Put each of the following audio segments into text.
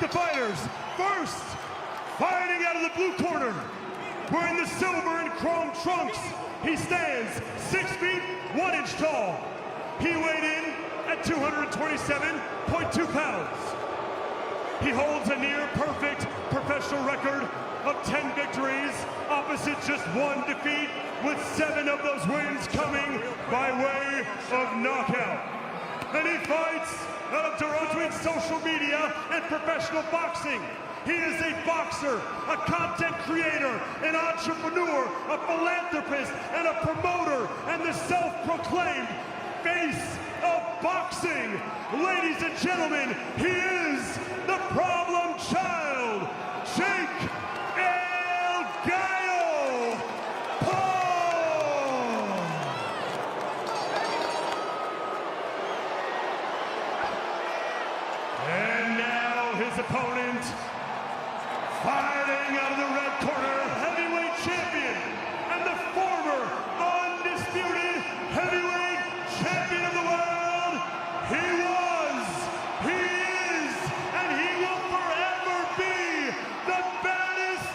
the fighters. First, fighting out of the blue corner, wearing the silver and chrome trunks, he stands 6 feet 1 inch tall. He weighed in at 227.2 pounds. He holds a near perfect professional record of 10 victories, opposite just 1 defeat, with 7 of those wins coming by way of knockout. And he fights out of Toronto in social media and professional boxing. He is a boxer, a content creator, an entrepreneur, a philanthropist, and a promoter, and the self-proclaimed face of boxing. Ladies and gentlemen, he is the problem child, Jake El Gallo Paul. And now his opponent, fighting out of the red corner, heavyweight champion and the former undisputed heavyweight champion of the world. He was, he is, and he will forever be the baddest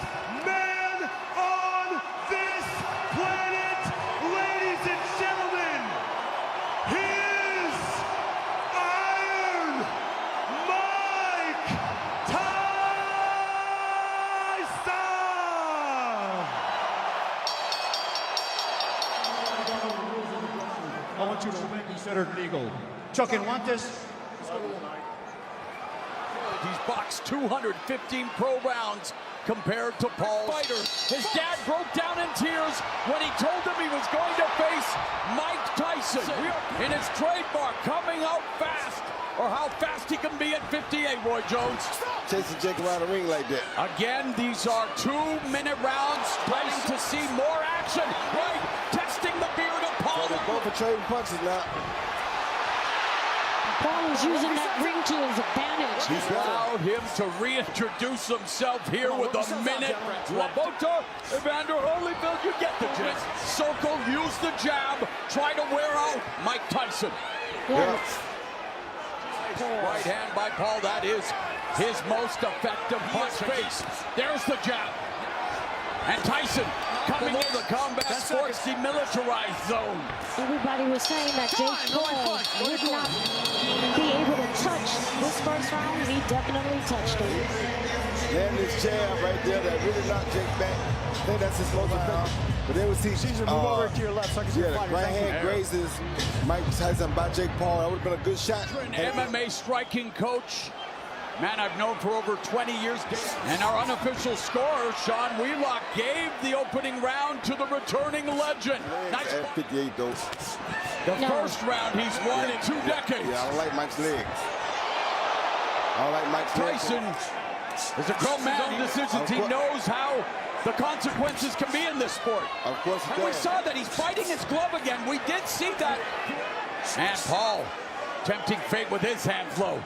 man on this planet. Ladies and gentlemen, he is Iron Mike I want you to be considered legal. Chucking, want this? He's boxed 215 pro rounds compared to Paul's fighter. His dad broke down in tears when he told him he was going to face Mike Tyson. In his trademark, coming out fast, or how fast he can be at 58, Roy Jones. Chasing Jake around the ring like that. Again, these are 2-minute rounds. Ready to see more action. Right, testing the beard of Paul. So they're both are trading punches now. Paul is using that ring to his advantage. He's allowed him to reintroduce himself here with a minute. Labota, Evander Holyfield, you get the gist. Circle, use the jab, try to wear out Mike Tyson. Yes. Right hand by Paul, that is his most effective punch face. There's the jab. And Tyson coming in the combat sports demilitarized zone. Everybody was saying that Jake Paul would not be able to touch this first round. He definitely touched it. And this jab right there that really knocked Jake back. I think that's his most effective. But then we see Caesar, move over to your left so I can see yeah, the the right hand grazes Mike Tyson by Jake Paul. That would have been a good shot. An MMA striking coach. Man I've known for over 20 years. And our unofficial scorer, Sean Wheelock, gave the opening round to the returning legend. Nice. At 58, though. The first round he's won in 2 decades. Yeah, I don't like Mike's legs. I don't like Mike's legs. Tyson is a grown man in decisions. He knows how the consequences can be in this sport. Of course he And we does. saw that he's fighting his glove again. We did see that. And Paul tempting fate with his hand flow.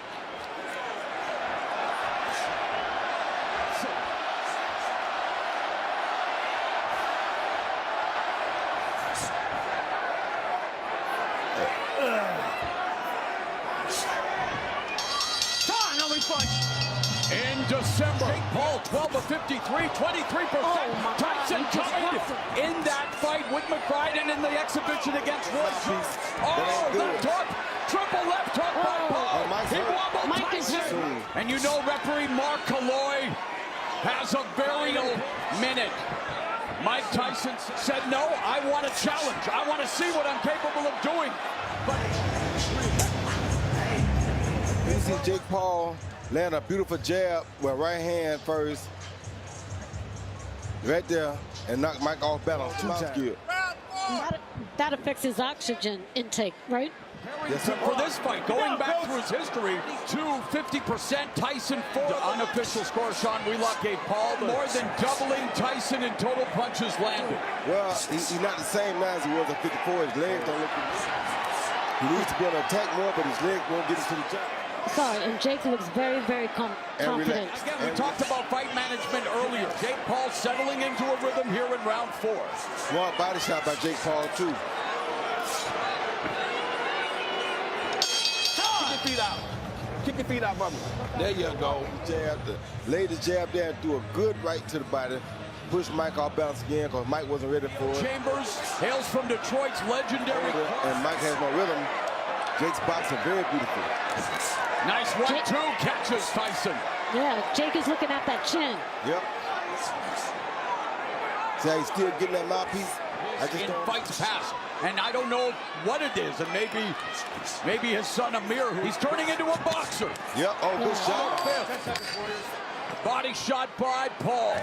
In December, Paul 12 of 53, 23%. Tyson tied in that fight with McBride and in the exhibition against Roy. Oh, left hook, triple left hook by Paul. He wobbled Tyson. And you know referee Mark Calloy has a burial minute. Mike Tyson said, no, I want a challenge. I want to see what I'm capable of doing. But you see Jake Paul land a beautiful jab with right hand first. Right there. And knock Mike off balance. Good. That affects his oxygen intake, right? Yes, sir. For this fight, going back through his history, 50%, Tyson 4. The unofficial score, Sean Wheelock gave Paul more than doubling Tyson in total punches landed. Well, he's not the same now as he was at 54. His legs don't look good. He needs to be able to attack more, but his legs won't get him to the jump. Sorry, and Jake looks very, very confident. Again, we talked about fight management earlier. Jake Paul settling into a rhythm here in round 4. Smart body shot by Jake Paul, too. Feet out. Kick your feet out, brother. There you go. Jab, laid the jab there and threw a good right to the body. Pushed Mike off balance again because Mike wasn't ready for it. Chambers hails from Detroit's legendary. And Mike has no rhythm. Jake's boxing very beautiful. Nice 1-2 catches Tyson. Yeah, Jake is looking at that chin. Yep. See how he's still getting that mouthpiece? I just In don't... fights past, and I don't know what it is, and maybe his son Amir, he's turning into a boxer. Yep, oh, good shot. Body shot by Paul.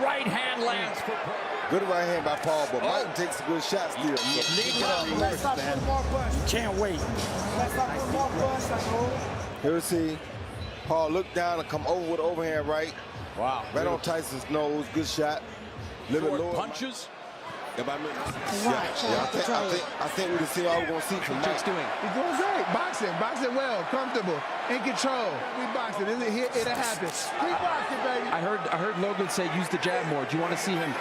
Right hand lands for Paul. Good right hand by Paul, but Mike takes a good shot still. Let's not put more punch. You can't wait. Let's not put more punch, I know. Here we see Paul look down and come over with the overhand right. Wow. Right on Tyson's nose. Good shot. Little bit lower. Punches. I think we can see all we're going to see from Mike. He's doing great. Boxing well, comfortable, in control. We boxing. It'll happen. Keep boxing, baby. I heard Logan say use the jab more. Do you want to see him?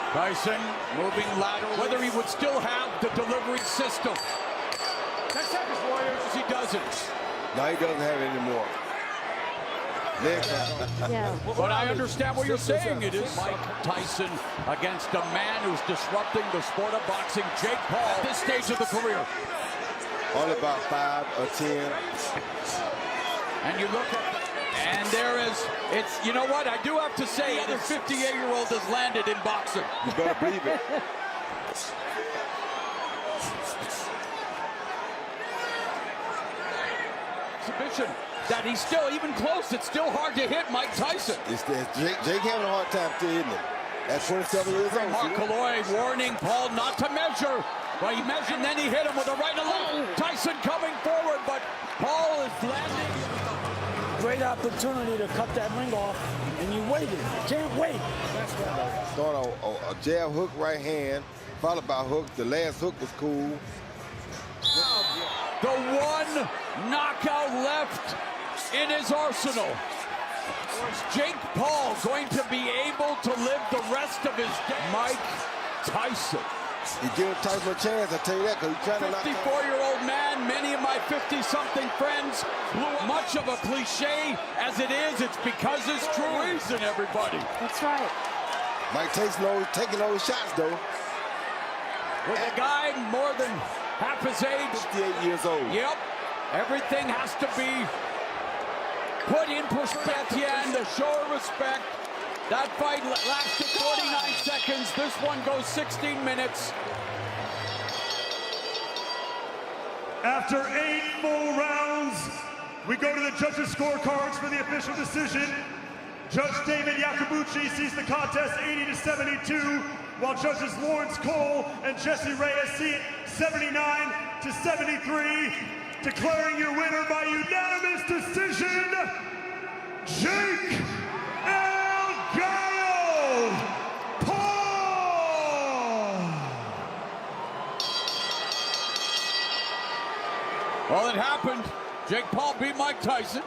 Tyson moving lateral. Whether he would still have the delivery system. 10 seconds, Warriors. He doesn't. No, he doesn't have it anymore. Yeah. But I understand what you're saying. It is Mike Tyson against a man who's disrupting the sport of boxing, Jake Paul, at this stage of the career. Only about 5 or 10. And you look at, and there is, it's, you know what, I do have to say, the other 58-year-old has landed in boxing. You better believe it. Exhibition. That he's still even close. It's still hard to hit Mike Tyson. Jake having a hard time still hitting him. At 27 years old. Mark Calloy warning Paul not to measure. Well, he measured and then he hit him with a right and left. Tyson coming forward, but Paul is landing. Great opportunity to cut that ring off, and you waited. You can't wait. That's right. Throwing a jab hook right hand, followed by hook. The last hook was cool. The one knockout left in his arsenal. Is Jake Paul going to be able to live the rest of his days? Mike Tyson. He's giving Tyson a chance, I tell you that, because he's trying to knock 54-year-old man, many of my 50-something friends, much of a cliche as it is, it's because it's true reason, everybody. That's right. Mike Tyson taking those shots, though. With a guy more than half his age. 58 years old. Yep. Everything has to be put in perspective and to show respect. That fight lasted 49 seconds. This one goes 16 minutes. After 8 full rounds, we go to the judges' scorecards for the official decision. Judge David Yakubuchi sees the contest 80-72, while judges Lawrence Cole and Jesse Reyes see it 79-73. Declaring your winner by unanimous decision, Jake El Gallo Paul! Well, it happened. Jake Paul beat Mike Tyson.